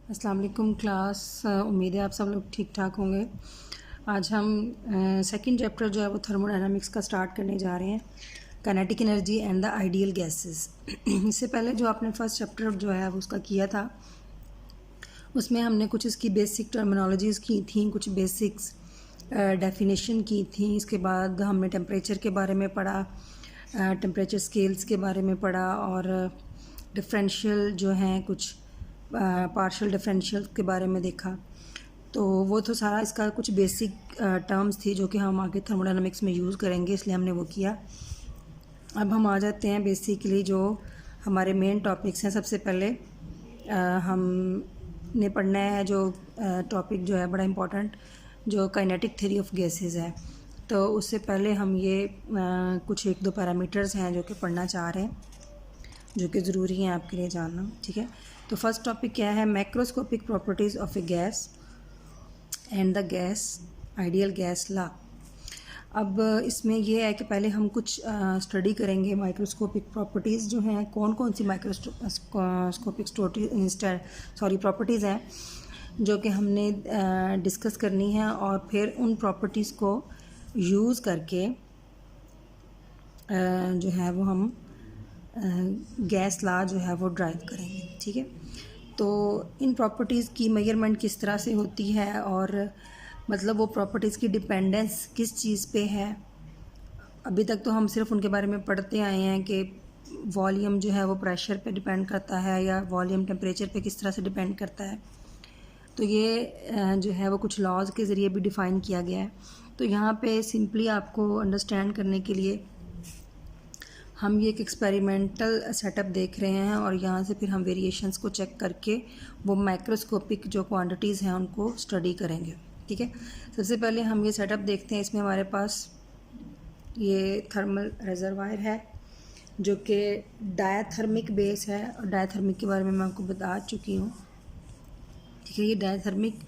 अस्सलाम वालेकुम क्लास। उम्मीद है आप सब लोग ठीक ठाक होंगे। आज हम सेकंड चैप्टर जो है वो थर्मोडायनामिक्स का स्टार्ट करने जा रहे हैं, kinetic energy and the ideal gases. इससे पहले जो आपने फर्स्ट चैप्टर जो है वो उसका किया था, उसमें हमने कुछ इसकी बेसिक टर्मिनोलॉजीज़ की थी, कुछ बेसिक्स डेफिनेशन की थी। इसके बाद हमने टेम्परेचर के बारे में पढ़ा, टेम्परेचर स्केल्स के बारे में पढ़ा और डिफरेंशियल जो हैं कुछ पार्शियल डिफरेंशियल के बारे में देखा। तो वो तो सारा इसका कुछ बेसिक टर्म्स थी जो कि हम आगे थर्मोडायनामिक्स में यूज़ करेंगे, इसलिए हमने वो किया। अब हम आ जाते हैं बेसिकली जो हमारे मेन टॉपिक्स हैं। सबसे पहले हमने पढ़ना है जो टॉपिक जो है बड़ा इम्पोर्टेंट, जो काइनेटिक थ्योरी ऑफ गैसेस है। तो उससे पहले हम ये कुछ एक दो पैरामीटर्स हैं जो कि पढ़ना चाह रहे हैं, जो कि ज़रूरी हैं आपके लिए जानना। ठीक है, तो फर्स्ट टॉपिक क्या है? Macroscopic properties of A gas and the gas ideal gas law. अब इसमें ये है कि पहले हम कुछ स्टडी करेंगे माइक्रोस्कोपिक प्रॉपर्टीज़ जो हैं, कौन कौन सी माइक्रोस्कोपिक प्रॉपर्टीज़ हैं जो कि हमने डिस्कस करनी है, और फिर उन प्रॉपर्टीज़ को यूज़ करके जो है वो हम गैस लॉ जो है वो ड्राइव करेंगे। ठीक है, तो इन प्रॉपर्टीज़ की मेजरमेंट किस तरह से होती है और मतलब वो प्रॉपर्टीज़ की डिपेंडेंस किस चीज़ पे है। अभी तक तो हम सिर्फ उनके बारे में पढ़ते आए हैं कि वॉल्यूम जो है वो प्रेशर पे डिपेंड करता है या वॉल्यूम टेम्परेचर पे किस तरह से डिपेंड करता है। तो ये जो है वो कुछ लॉज के ज़रिए भी डिफ़ाइन किया गया है। तो यहाँ पे सिंपली आपको अंडरस्टैंड करने के लिए हम ये एक एक्सपेरिमेंटल सेटअप देख रहे हैं, और यहाँ से फिर हम वेरिएशंस को चेक करके वो माइक्रोस्कोपिक जो क्वांटिटीज़ हैं उनको स्टडी करेंगे। ठीक है, सबसे पहले हम ये सेटअप देखते हैं। इसमें हमारे पास ये थर्मल रिजर्वायर है जो कि डायथर्मिक बेस है, और डायथर्मिक के बारे में मैं आपको बता चुकी हूँ। ठीक है, ये डायथर्मिक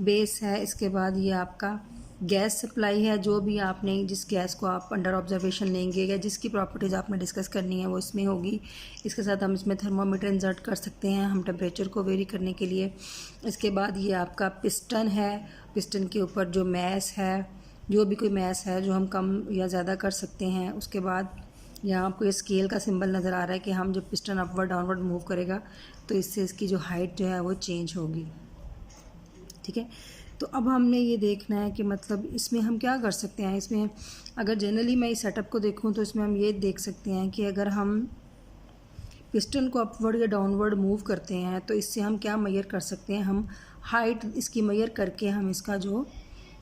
बेस है। इसके बाद ये आपका गैस सप्लाई है, जो भी आपने जिस गैस को आप अंडर ऑब्जर्वेशन लेंगे या जिसकी प्रॉपर्टीज़ आपने डिस्कस करनी है वो इसमें होगी। इसके साथ हम इसमें थर्मोमीटर इंसर्ट कर सकते हैं हम टेम्परेचर को वेरी करने के लिए। इसके बाद ये आपका पिस्टन है, पिस्टन के ऊपर जो मैस है, जो भी कोई मैस है जो हम कम या ज़्यादा कर सकते हैं। उसके बाद यहाँ आपको ये स्केल का सिंबल नज़र आ रहा है कि हम जब पिस्टन अपवर्ड डाउनवर्ड मूव करेगा तो इससे इसकी जो हाइट जो है वो चेंज होगी। ठीक है, तो अब हमने ये देखना है कि मतलब इसमें हम क्या कर सकते हैं। इसमें अगर जनरली मैं इस सेटअप को देखूं तो इसमें हम ये देख सकते हैं कि अगर हम पिस्टन को अपवर्ड या डाउनवर्ड मूव करते हैं तो इससे हम क्या मेजर कर सकते हैं। हम हाइट इसकी मेजर करके हम इसका जो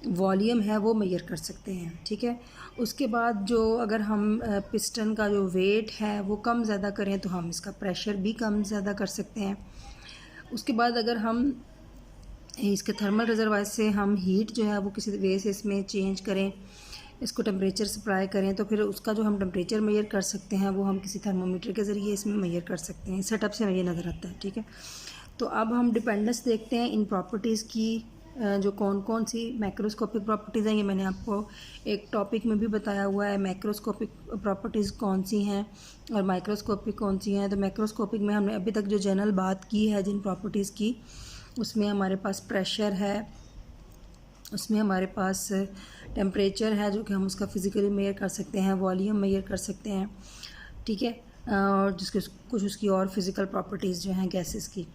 वॉल्यूम है वो मेजर कर सकते हैं। ठीक है, उसके बाद जो अगर हम पिस्टन का जो वेट है वो कम ज़्यादा करें तो हम इसका प्रेशर भी कम ज़्यादा कर सकते हैं। उसके बाद अगर हम इसके थर्मल रिजर्वायर से हम हीट जो है वो किसी वे से इसमें चेंज करें, इसको टेम्परेचर सप्लाई करें, तो फिर उसका जो हम टेम्परेचर मेजर कर सकते हैं वो हम किसी थर्मोमीटर के ज़रिए इसमें मेजर कर सकते हैं। सेटअप से ये नज़र आता है। ठीक है, तो अब हम डिपेंडेंस देखते हैं इन प्रॉपर्टीज़ की, जो कौन कौन सी मैक्रोस्कोपिक प्रॉपर्टीज़ हैं। ये मैंने आपको एक टॉपिक में भी बताया हुआ है, मैक्रोस्कोपिक प्रॉपर्टीज़ कौन सी हैं और माइक्रोस्कोपिक कौन सी हैं। तो मैक्रोस्कोपिक में हमने अभी तक जो जनरल बात की है जिन प्रॉपर्टीज़ की, उसमें हमारे पास प्रेशर है, उसमें हमारे पास टेम्परेचर है जो कि हम उसका फिज़िकली मेजर कर सकते हैं, वॉल्यूम मेजर कर सकते हैं। ठीक है, और जिसके कुछ उसकी और फिज़िकल प्रॉपर्टीज़ जो हैं गैसेस की।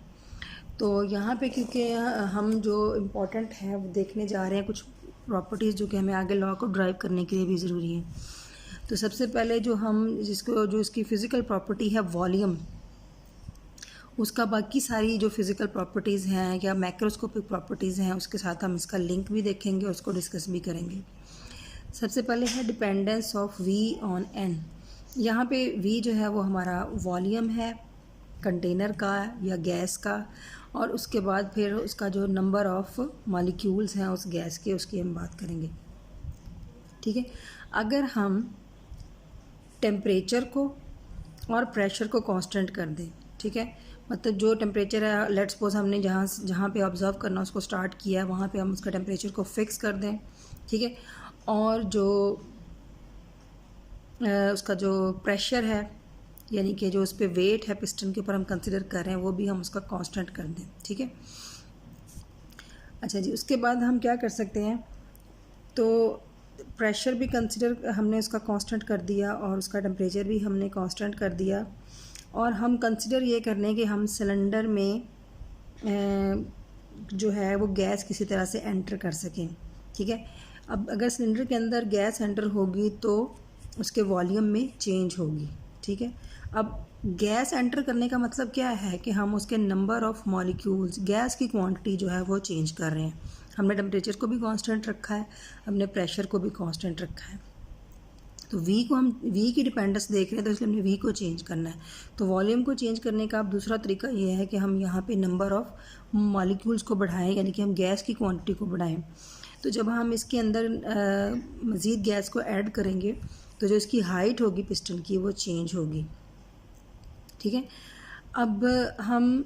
तो यहाँ पे क्योंकि हम जो इम्पोर्टेंट है वो देखने जा रहे हैं कुछ प्रॉपर्टीज़ जो कि हमें आगे लॉ को ड्राइव करने के लिए भी ज़रूरी है। तो सबसे पहले जो इसकी फ़िज़िकल प्रॉपर्टी है वॉल्यूम, उसका बाकी सारी जो फिज़िकल प्रॉपर्टीज़ हैं या मैक्रोस्कोपिक प्रॉपर्टीज़ हैं उसके साथ हम इसका लिंक भी देखेंगे और उसको डिस्कस भी करेंगे। सबसे पहले है dependence of V on N. यहाँ पे वी जो है वो हमारा वॉल्यूम है कंटेनर का या गैस का, और उसके बाद फिर उसका जो नंबर ऑफ़ मॉलिक्यूल्स हैं उस गैस के, उसकी हम बात करेंगे। ठीक है, अगर हम टेम्परेचर को और प्रेशर को कांस्टेंट कर दें, ठीक है, मतलब जो टेम्परेचर है लेट्स सपोज हमने जहाँ पे ऑब्ज़र्व करना उसको स्टार्ट किया है वहाँ पे हम उसका टेम्परेचर को फिक्स कर दें। ठीक है, और जो उसका जो प्रेशर है यानी कि जो उस पर वेट है पिस्टन के ऊपर हम कंसिडर कर रहे हैं वो भी हम उसका कांस्टेंट कर दें, ठीक है। अच्छा जी, उसके बाद हम क्या कर सकते हैं, तो प्रेशर भी कंसिडर हमने उसका कांस्टेंट कर दिया और उसका टेम्परेचर भी हमने कांस्टेंट कर दिया, और हम कंसिडर ये कर लें कि हम सिलेंडर में जो है वो गैस किसी तरह से एंटर कर सकें, ठीक है। अब अगर सिलेंडर के अंदर गैस एंटर होगी तो उसके वॉल्यूम में चेंज होगी, ठीक है। अब गैस एंटर करने का मतलब क्या है कि हम उसके नंबर ऑफ़ मॉलिक्यूल्स, गैस की क्वांटिटी जो है वो चेंज कर रहे हैं। हमने टेम्परेचर को भी कांस्टेंट रखा है, हमने प्रेशर को भी कांस्टेंट रखा है। तो वी को हम वी की डिपेंडेंस देख रहे हैं तो इसलिए हमने वी को चेंज करना है। तो वॉल्यूम को चेंज करने का अब दूसरा तरीका ये है कि हम यहाँ पे नंबर ऑफ़ मॉलिक्यूल्स को बढ़ाएं, यानी कि हम गैस की क्वांटिटी को बढ़ाएं। तो जब हम इसके अंदर मज़ीद गैस को ऐड करेंगे तो जो इसकी हाइट होगी पिस्टन की वो चेंज होगी, ठीक है। अब हम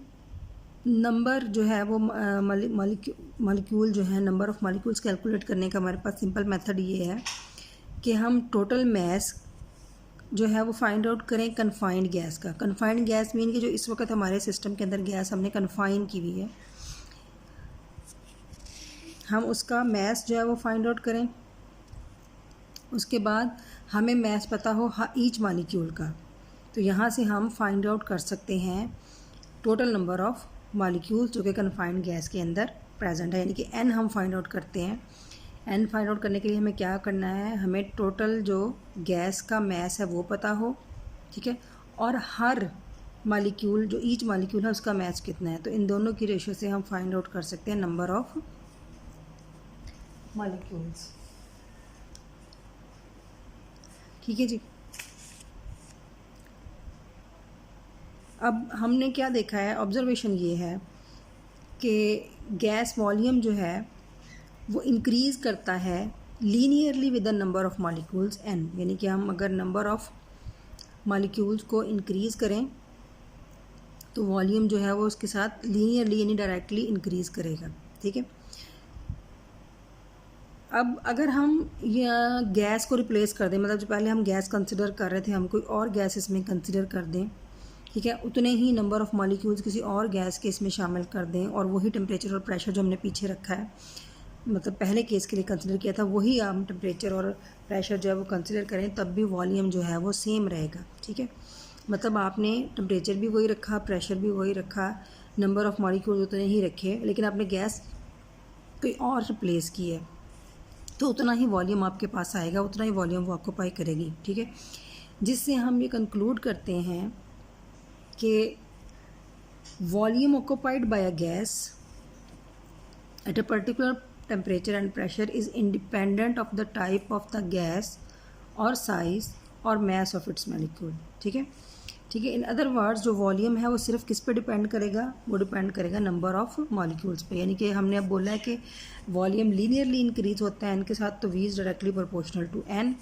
नंबर जो है वो मॉलिक्यूल जो है, नंबर ऑफ़ मॉलिक्यूल्स कैलकुलेट करने का हमारे पास सिंपल मेथड ये है कि हम टोटल मास जो है वो फाइंड आउट करें कन्फाइंड गैस का। कन्फाइंड गैस मीन कि जो इस वक्त हमारे सिस्टम के अंदर गैस हमने कन्फाइन की हुई है, हम उसका मास जो है वो फाइंड आउट करें। उसके बाद हमें मास पता हो ईच मॉलिक्यूल का, तो यहाँ से हम फाइंड आउट कर सकते हैं टोटल नंबर ऑफ़ मॉलिक्यूल्स जो कि कन्फाइंड गैस के अंदर प्रेजेंट है, यानी कि n हम फाइंड आउट करते हैं। n फाइंड आउट करने के लिए हमें क्या करना है, हमें टोटल जो गैस का मास है वो पता हो, ठीक है, और हर मॉलिक्यूल जो ईच मॉलिक्यूल है उसका मास कितना है। तो इन दोनों की रेशियो से हम फाइंड आउट कर सकते हैं नंबर ऑफ़ मॉलिक्यूल्स, ठीक है जी। अब हमने क्या देखा है, ऑब्जर्वेशन ये है कि गैस वॉल्यूम जो है वो इंक्रीज़ करता है linearly with the number of molecules n, यानी कि हम अगर नंबर ऑफ़ मॉलिक्यूल्स को इंक्रीज़ करें तो वॉल्यूम जो है वो उसके साथ लीनियरली यानी डायरेक्टली इंक्रीज़ करेगा, ठीक है। अब अगर हम यह गैस को रिप्लेस कर दें, मतलब जो पहले हम गैस कंसिडर कर रहे थे हम कोई और गैस इसमें कंसिडर कर दें, ठीक है, उतने ही नंबर ऑफ़ मॉलिक्यूल्स किसी और गैस के इसमें शामिल कर दें और वही टेम्परेचर और प्रेशर जो हमने पीछे रखा है, मतलब पहले केस के लिए कंसिडर किया था, वही हम टेम्परेचर और प्रेशर जो है वो कंसिडर करें, तब भी वॉल्यूम जो है वो सेम रहेगा, ठीक है। मतलब आपने टेम्परेचर भी वही रखा, प्रेशर भी वही रखा, नंबर ऑफ़ मॉलिक्यूल्स उतने ही रखे, लेकिन आपने गैस कोई और रिप्लेस की है तो उतना ही वॉल्यूम आपके पास आएगा, उतना ही वॉल्यूम वो ऑक्यूपाई करेगी, ठीक है। जिससे हम ये कंक्लूड करते हैं कि volume occupied by a gas at a particular temperature and pressure is independent of the type of the gas और size और mass of its molecule, ठीक है, ठीक है। इन अदर वर्ड्स जो वॉल्यूम है वो सिर्फ किस पे डिपेंड करेगा, वो डिपेंड करेगा नंबर ऑफ़ मॉलिक्यूल्स पे, यानी कि हमने अब बोला है कि वॉल्यूम लीनियरली इंक्रीज होता है n के साथ, तो v is directly proportional to n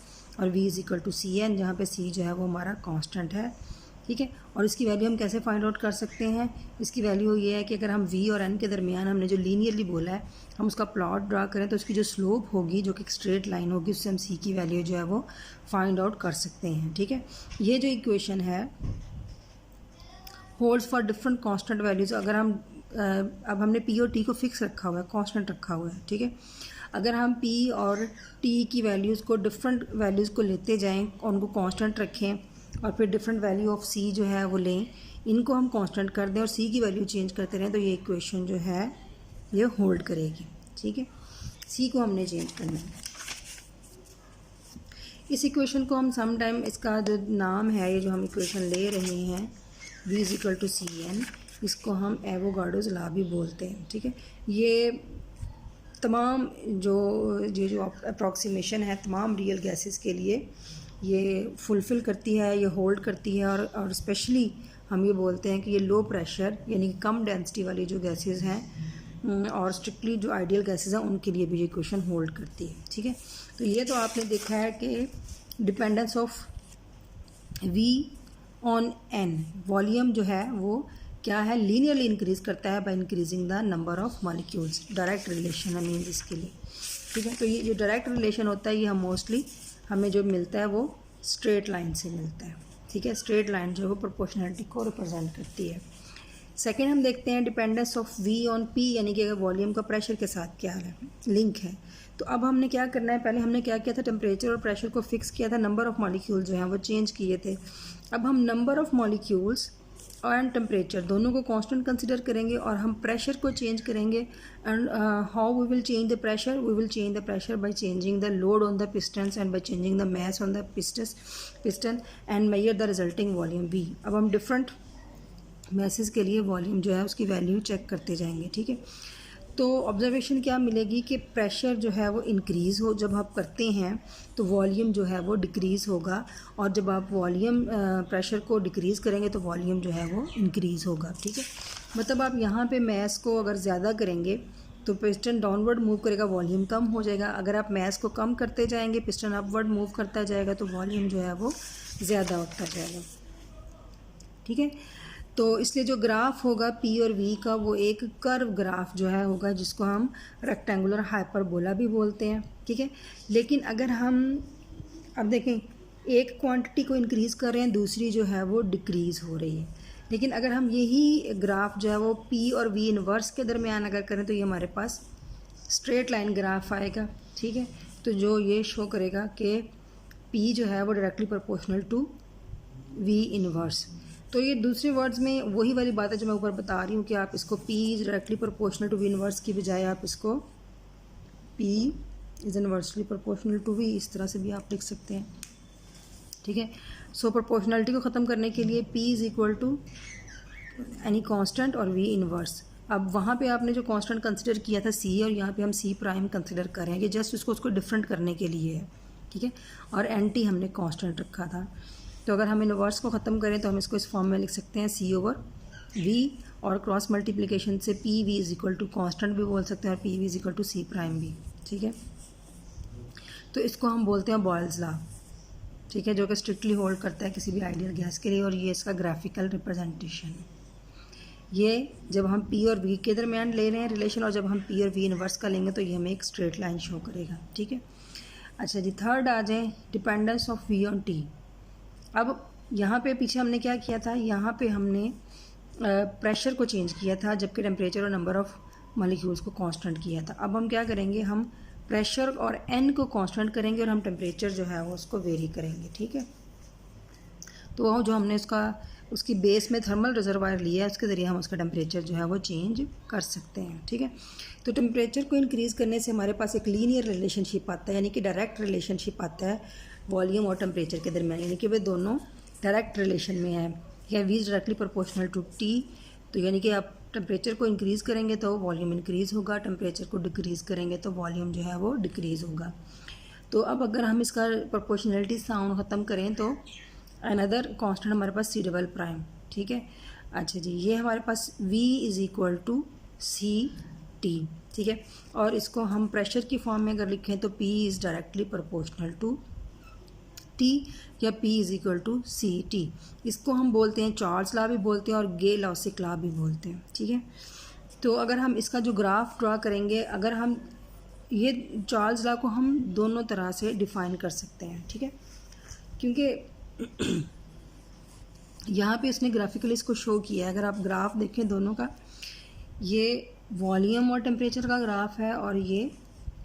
और v is equal to C N, जहाँ पे c जो है वो हमारा कांस्टेंट है, ठीक है। और इसकी वैल्यू हम कैसे फाइंड आउट कर सकते हैं, इसकी वैल्यू ये है कि अगर हम v और n के दरमियान हमने जो लीनियरली बोला है हम उसका प्लॉट ड्रा करें तो उसकी जो स्लोप होगी जो कि एक स्ट्रेट लाइन होगी, उससे हम c की वैल्यू जो है वो फाइंड आउट कर सकते हैं, ठीक है। ये जो इक्वेशन है holds for different constant values. अगर हम अब हमने p और t को फिक्स रखा हुआ है, कांस्टेंट रखा हुआ है, ठीक है। अगर हम p और t की वैल्यूज़ को डिफरेंट वैल्यूज़ को लेते जाएं और उनको कांस्टेंट रखें और फिर डिफरेंट वैल्यू ऑफ c जो है वो लें, इनको हम कांस्टेंट कर दें और c की वैल्यू चेंज करते रहें, तो ये इक्वेशन जो है ये होल्ड करेगी, ठीक है। c को हमने चेंज करना है। इस इक्वेशन को हम सम टाइम, इसका जो नाम है ये जो हम इक्वेशन ले रहे हैं v is equal to C N, इसको हम एवोगाड्रोस लॉ भी बोलते हैं, ठीक है। ये तमाम जो अप्रॉक्सीमेशन है तमाम रियल गैसेस के लिए ये फुलफ़िल करती है, ये होल्ड करती है, और स्पेशली हम ये बोलते हैं कि ये लो प्रेशर यानी कम डेंसिटी वाली जो गैसेस हैं और स्ट्रिक्टली जो आइडियल गैसेस हैं उनके लिए भी ये इक्वेशन होल्ड करती है, ठीक है। तो ये तो आपने देखा है कि dependence of v on n, volume जो है वो क्या है, लीनियरली इंक्रीज़ करता है by increasing the number of molecules, direct relation है मीन्स इसके लिए, ठीक है। तो ये जो डायरेक्ट रिलेशन होता है ये हम मोस्टली हमें जो मिलता है वो स्ट्रेट लाइन से मिलता है। ठीक है, स्ट्रेट लाइन जो है वो प्रोपोर्शनलिटी को रिप्रेजेंट करती है। सेकेंड हम देखते हैं dependence of V on P, यानी कि अगर वॉल्यूम का प्रेशर के साथ क्या है लिंक है। तो अब हमने क्या करना है, पहले हमने क्या किया था, टेम्परेचर और प्रेशर को फिक्स किया था, नंबर ऑफ़ मॉलिक्यूल जो हैं वो चेंज किए थे। अब हम number of molecules and temperature दोनों को कांस्टेंट कंसिडर करेंगे और हम प्रेशर को चेंज करेंगे। And how we will change the pressure, we will change the pressure by changing the load on the pistons and by changing the mass on the piston and measure the resulting volume V. अब हम different message के लिए volume जो है उसकी value check करते जाएंगे, ठीक है। तो ऑब्जर्वेशन क्या मिलेगी कि प्रेशर जो है वो इंक्रीज़ हो जब आप करते हैं तो वॉल्यूम जो है वो डिक्रीज़ होगा, और जब आप वॉल्यूम प्रेशर को डिक्रीज़ करेंगे तो वॉल्यूम जो है वो इंक्रीज़ होगा, ठीक है। मतलब आप यहाँ पे मैस को अगर ज़्यादा करेंगे तो पिस्टन डाउनवर्ड मूव करेगा, वॉल्यूम कम हो जाएगा। अगर आप मैस को कम करते जाएंगे, पिस्टन अपवर्ड मूव करता जाएगा तो वॉल्यूम जो है वो ज़्यादा होता जाएगा, ठीक है। तो इसलिए जो ग्राफ होगा पी और वी का वो एक कर्व ग्राफ जो है होगा, जिसको हम रेक्टेंगुलर हाइपरबोला भी बोलते हैं, ठीक है। लेकिन अगर हम अब देखें, एक क्वांटिटी को इंक्रीज़ कर रहे हैं, दूसरी जो है वो डिक्रीज़ हो रही है। लेकिन अगर हम यही ग्राफ जो है वो पी और वी इनवर्स के दरमियान अगर करें तो ये हमारे पास स्ट्रेट लाइन ग्राफ आएगा, ठीक है। तो जो ये शो करेगा कि पी जो है वो directly proportional to V inverse. तो ये दूसरे वर्ड्स में वही वाली बात है जो मैं ऊपर बता रही हूँ कि आप इसको P is directly proportional to V inverse की बजाय आप इसको P is inversely proportional to V इस तरह से भी आप लिख सकते हैं, ठीक है। सो प्रोपोर्शनलिटी को ख़त्म करने के लिए P is equal to any constant और V इनवर्स। अब वहाँ पे आपने जो कांस्टेंट कंसिडर किया था C, और यहाँ पे हम C प्राइम कंसिडर कर रहे हैं, ये जस्ट उसको डिफरेंट करने के लिए है, ठीक है। और NT हमने कांस्टेंट रखा था। तो अगर हम इनवर्स को ख़त्म करें तो हम इसको इस फॉर्म में लिख सकते हैं C/V, और क्रॉस मल्टीप्लिकेशन से PV is equal to constant भी बोल सकते हैं और PV is equal to C prime भी, ठीक है। तो इसको हम बोलते हैं बॉयल्स लॉ, ठीक है, जो कि स्ट्रिक्टली होल्ड करता है किसी भी आइडियल गैस के लिए, और ये इसका ग्राफिकल रिप्रेजेंटेशन है। ये जब हम P और V के दरमियान ले रहे हैं रिलेशन, और जब हम P और V इनवर्स का लेंगे तो ये हमें एक स्ट्रेट लाइन शो करेगा, ठीक है। अच्छा जी, थर्ड आ जाए, dependence of V on T। अब यहाँ पे पीछे हमने क्या किया था, यहाँ पे हमने प्रेशर को चेंज किया था, जबकि टेम्परेचर और नंबर ऑफ़ मॉलिक्यूल्स को कांस्टेंट किया था। अब हम क्या करेंगे, हम प्रेशर और N को कांस्टेंट करेंगे और हम टेम्परेचर जो है वो उसको वेरी करेंगे, ठीक है। तो वो जो हमने उसकी बेस में थर्मल रिजर्वायर लिया है, उसके ज़रिए हम उसका टेम्परेचर जो है वो चेंज कर सकते हैं, ठीक है। तो टेम्परेचर को इंक्रीज़ करने से हमारे पास एक लीनियर रिलेशनशिप आता है, यानी कि डायरेक्ट रिलेशनशिप आता है वॉल्यूम और टेम्परेचर के दरमियान, यानी कि वे दोनों डायरेक्ट रिलेशन में है, या V is directly proportional to T। तो यानी कि आप टेम्परेचर को इंक्रीज़ करेंगे तो वॉल्यूम इंक्रीज़ होगा, टेम्परेचर को डिक्रीज़ करेंगे तो वॉल्यूम जो है वो डिक्रीज़ होगा। तो अब अगर हम इसका प्रोपोर्शनलिटी साउंड ख़त्म करें तो अनदर कांस्टेंट हमारे पास C डबल प्राइम, ठीक है। अच्छा जी, ये हमारे पास V is equal to CT, ठीक है। और इसको हम प्रेशर की फॉर्म में अगर लिखें तो P is directly proportional to T, या P is equal to CT। इसको हम बोलते हैं चार्ल्स लॉ भी बोलते हैं और गे-लॉसिक लॉ भी बोलते हैं, ठीक है। तो अगर हम इसका जो ग्राफ ड्रा करेंगे, अगर हम ये चार्ल्स लॉ को हम दोनों तरह से डिफ़ाइन कर सकते हैं, ठीक है, क्योंकि यहाँ पे इसने ग्राफिकली इसको शो किया है। अगर आप ग्राफ देखें दोनों का, ये वॉल्यूम और टेम्परेचर का ग्राफ है और ये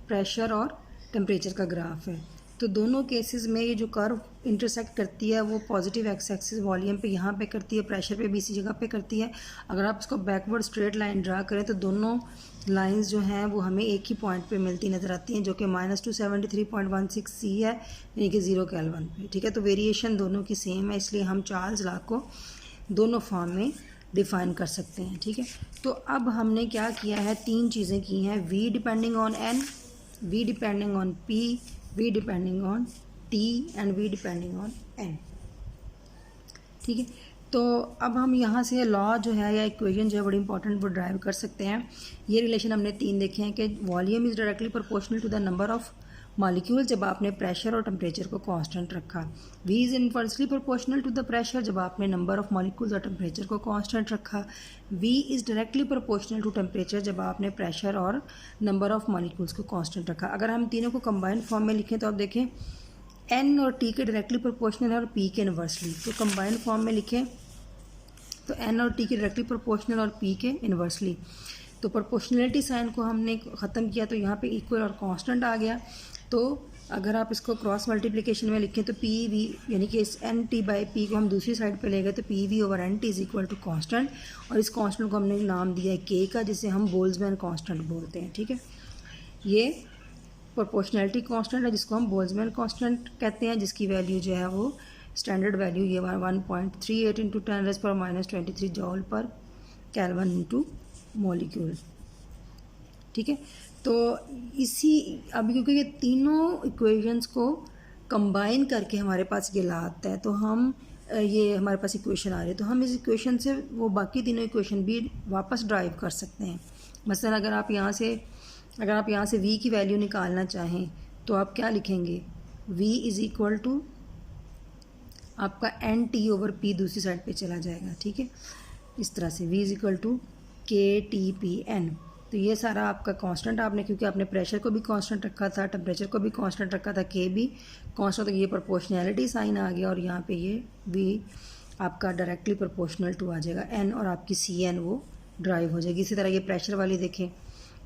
प्रेशर और टेम्परेचर का ग्राफ है। तो दोनों केसेस में ये जो कर्व इंटरसेक्ट करती है वो पॉजिटिव एक्स एक्सिस वॉल्यूम पे यहाँ पे करती है, प्रेशर पे भी इसी जगह पे करती है। अगर आप इसको बैकवर्ड स्ट्रेट लाइन ड्रा करें तो दोनों लाइंस जो हैं वो हमें एक ही पॉइंट पे मिलती नज़र आती हैं, जो कि -273.16 C है, यानी कि 0 केल्विन पे, ठीक है। तो वेरिएशन दोनों की सेम है, इसलिए हम चार्ल्स लॉ को दोनों फॉर्म में डिफ़ाइन कर सकते हैं, ठीक है। तो अब हमने क्या किया है, तीन चीज़ें की हैं, V depending on N, V depending on P, V depending on T and V depending on N, ठीक है। तो अब हम यहाँ से लॉ जो है या इक्वेशन जो है बड़ी इंपॉर्टेंट वो ड्राइव कर सकते हैं। ये रिलेशन हमने तीन देखे हैं कि volume is directly proportional to the number of molecule जब आपने प्रेशर और टेम्परेचर को कांस्टेंट रखा, V is inversely proportional to the pressure जब आपने नंबर ऑफ मॉलिक्यूल्स और टेम्परेचर को कांस्टेंट रखा, V is directly proportional to temperature जब आपने प्रेशर और नंबर ऑफ मॉलिक्यूल्स को कांस्टेंट रखा। अगर हम तीनों को कंबाइंड फॉर्म में लिखें तो आप देखें एन और टी के डायरेक्टली प्रोपोर्शनल है और पी के इन्वर्सली। तो कंबाइंड फॉर्म में लिखें तो एन और टी के डायरेक्टली प्रोपोर्शनल और पी के इन्वर्सली। तो प्रोपोर्शनलिटी साइन को हमने ख़त्म किया तो यहाँ पे इक्वल और कांस्टेंट आ गया। तो अगर आप इसको क्रॉस मल्टीप्लिकेशन में लिखें तो पी वी यानी कि इस एन टी बाई पी को हम दूसरी साइड पे ले गए तो P V over N T is equal to constant, और इस कांस्टेंट को हमने नाम दिया है के का, जिसे हम बोल्ट्जमैन कांस्टेंट बोलते हैं। ठीक है, ये प्रोपोर्शनलिटी कांस्टेंट है जिसको हम बोल्ट्जमैन कांस्टेंट कहते हैं, जिसकी वैल्यू जो है वो स्टैंडर्ड वैल्यू ये 1.38 इंटू 10⁻⁻23 जॉल पर केल्विन इंटू मॉलिक्यूल। ठीक है, तो इसी अभी क्योंकि ये तीनों इक्वेशंस को कंबाइन करके हमारे पास ये ला आता है, तो हम ये हमारे पास इक्वेशन आ रही है, तो हम इस इक्वेशन से वो बाकी तीनों इक्वेशन भी वापस ड्राइव कर सकते हैं। मसलन अगर आप यहाँ से v की वैल्यू निकालना चाहें तो आप क्या लिखेंगे, v इज़ इक्वल टू आपका एन टी ओवर पी दूसरी साइड पे चला जाएगा। ठीक है, इस तरह से v इज़ इक्वल टू के टी पी एन। तो ये सारा आपका कांस्टेंट आपने, क्योंकि आपने प्रेशर को भी कांस्टेंट रखा था, टेम्परेचर को भी कांस्टेंट रखा था, के भी कांस्टेंट, तो ये प्रोपोर्शनैलिटी साइन आ गया और यहाँ पे ये v आपका डायरेक्टली प्रोपोर्शनल टू आ जाएगा n, और आपकी सी एन वो ड्राइव हो जाएगी। इसी तरह ये प्रेशर वाली देखें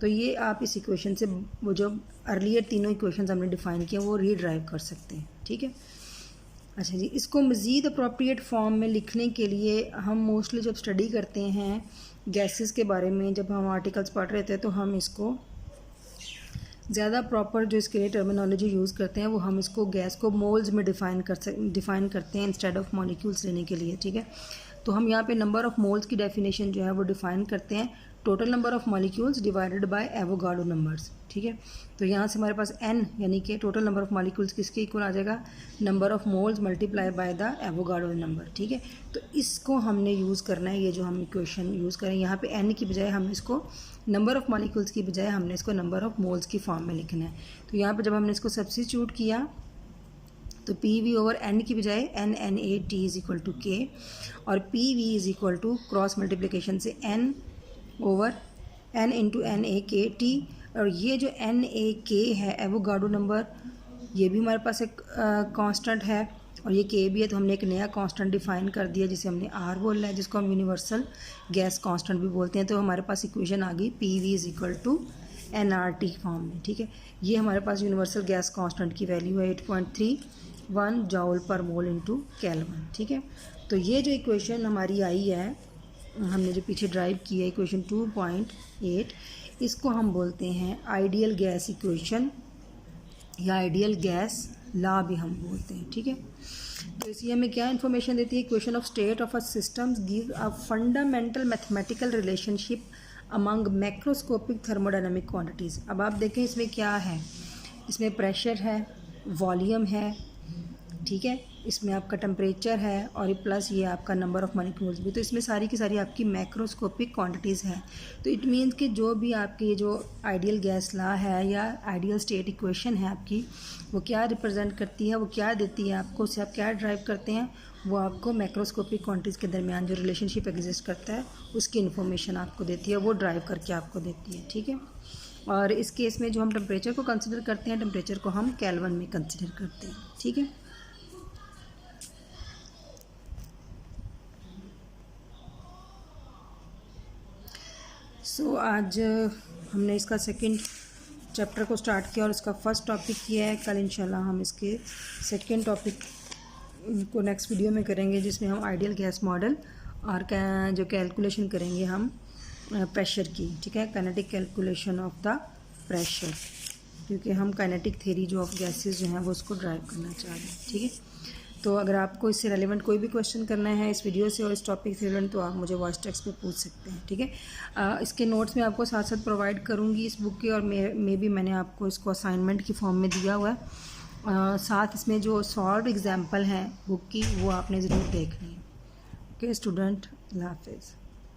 तो ये आप इस इक्वेशन से वो जो अर्लियर तीनों इक्वेशंस हमने डिफाइन किए वो रीड्राइव कर सकते हैं। ठीक है, अच्छा जी, इसको मज़ीद अप्रोप्रिएट फॉर्म में लिखने के लिए हम मोस्टली जब स्टडी करते हैं गैसेस के बारे में, जब हम आर्टिकल्स पढ़ रहे थे, तो हम इसको ज़्यादा प्रॉपर जो इसके लिए टर्मिनोलॉजी यूज़ करते हैं वो हम इसको गैस को मोल्स में डिफ़ाइन करते हैं इंस्टेड ऑफ मॉलिक्यूल्स लेने के लिए। ठीक है, तो हम यहाँ पे नंबर ऑफ़ मोल्स की डेफिनेशन जो है वो डिफ़ाइन करते हैं total number of molecules divided by Avogadro numbers. ठीक है, तो यहाँ से हमारे पास n यानी कि टोटल नंबर ऑफ़ मॉलिक्यूल्स किसके इक्वल आ जाएगा, number of moles multiply by the Avogadro number. ठीक है, तो इसको हमने यूज़ करना है, ये जो हम इक्वेशन यूज़ करें यहाँ पे n की बजाय हम इसको नंबर ऑफ़ मॉलिक्यूल्स की बजाय हमने इसको नंबर ऑफ़ मोल्स की फॉर्म में लिखना है। तो यहाँ पर जब हमने इसको सब्स्टिट्यूट किया तो पी वी ओवर एन की बजाय n n a t is equal to k, और P V is equal to cross multiplication से n over n into n a k t, और ये जो एन ए के है एवोगाड्रो नंबर, ये भी हमारे पास एक कांस्टेंट है, और ये के भी है, तो हमने एक नया कांस्टेंट डिफाइन कर दिया जिसे हमने आर बोला है, जिसको हम यूनिवर्सल गैस कांस्टेंट भी बोलते हैं। तो हमारे पास इक्वेशन आ गई P V is equal to N R T form में। ठीक है, ये हमारे पास यूनिवर्सल गैस कांस्टेंट की वैल्यू है 8.31 जॉल पर मोल इंटू केल्विन। ठीक है, तो ये जो इक्वेशन हमारी आई है, हमने जो पीछे ड्राइव की है इक्वेशन 2.8, इसको हम बोलते हैं आइडियल गैस इक्वेशन या आइडियल गैस लॉ भी हम बोलते हैं। ठीक है, तो इसी हमें क्या इन्फॉर्मेशन देती है, equation of state of a systems give a fundamental mathematical relationship among macroscopic thermodynamic quantities. अब आप देखें इसमें क्या है, इसमें प्रेशर है, वॉल्यूम है, ठीक है, इसमें आपका टेम्परेचर है, और प्लस ये आपका नंबर ऑफ़ मॉलिक्यूल्स भी। तो इसमें सारी की सारी आपकी मैक्रोस्कोपिक क्वांटिटीज़ हैं। तो इट मीन्स कि जो भी आपकी जो आइडियल गैस लॉ है या आइडियल स्टेट इक्वेशन है आपकी, वो क्या रिप्रेजेंट करती है, वो क्या देती है आपको, उससे आप क्या ड्राइव करते हैं, वो आपको मैक्रोस्कोपिक क्वांटिटीज़ के दरमियान जो रिलेशनशिप एग्जिस्ट करता है उसकी इन्फॉर्मेशन आपको देती है, वो ड्राइव करके आपको देती है। ठीक है, और इस केस में जो हम टेम्परेचर को कंसिडर करते हैं, टेम्परेचर को हम केल्विन में कंसिडर करते हैं। ठीक है, आज हमने इसका सेकंड चैप्टर को स्टार्ट किया और इसका फर्स्ट टॉपिक किया है। कल इंशाल्लाह हम इसके सेकंड टॉपिक को नेक्स्ट वीडियो में करेंगे, जिसमें हम आइडियल गैस मॉडल और जो कैलकुलेशन करेंगे हम प्रेशर की। ठीक है, kinetic calculation of the pressure, क्योंकि हम काइनेटिक थ्योरी जो ऑफ गैसेस जो हैं वो उसको ड्राइव करना चाह रहे हैं। ठीक है, तो अगर आपको इससे रेलेवेंट कोई भी क्वेश्चन करना है इस वीडियो से और इस टॉपिक से रेलेवेंट, तो आप मुझे वॉइस टेक्स्ट पे पूछ सकते हैं। ठीक है, इसके नोट्स में आपको साथ साथ प्रोवाइड करूँगी इस बुक के, और मे भी मैंने आपको इसको असाइनमेंट की फॉर्म में दिया हुआ है। साथ इसमें जो सॉल्व एग्जाम्पल हैं बुक की वो आपने ज़रूर देखनी है। ओके स्टूडेंट, अल्लाह हाफिज़।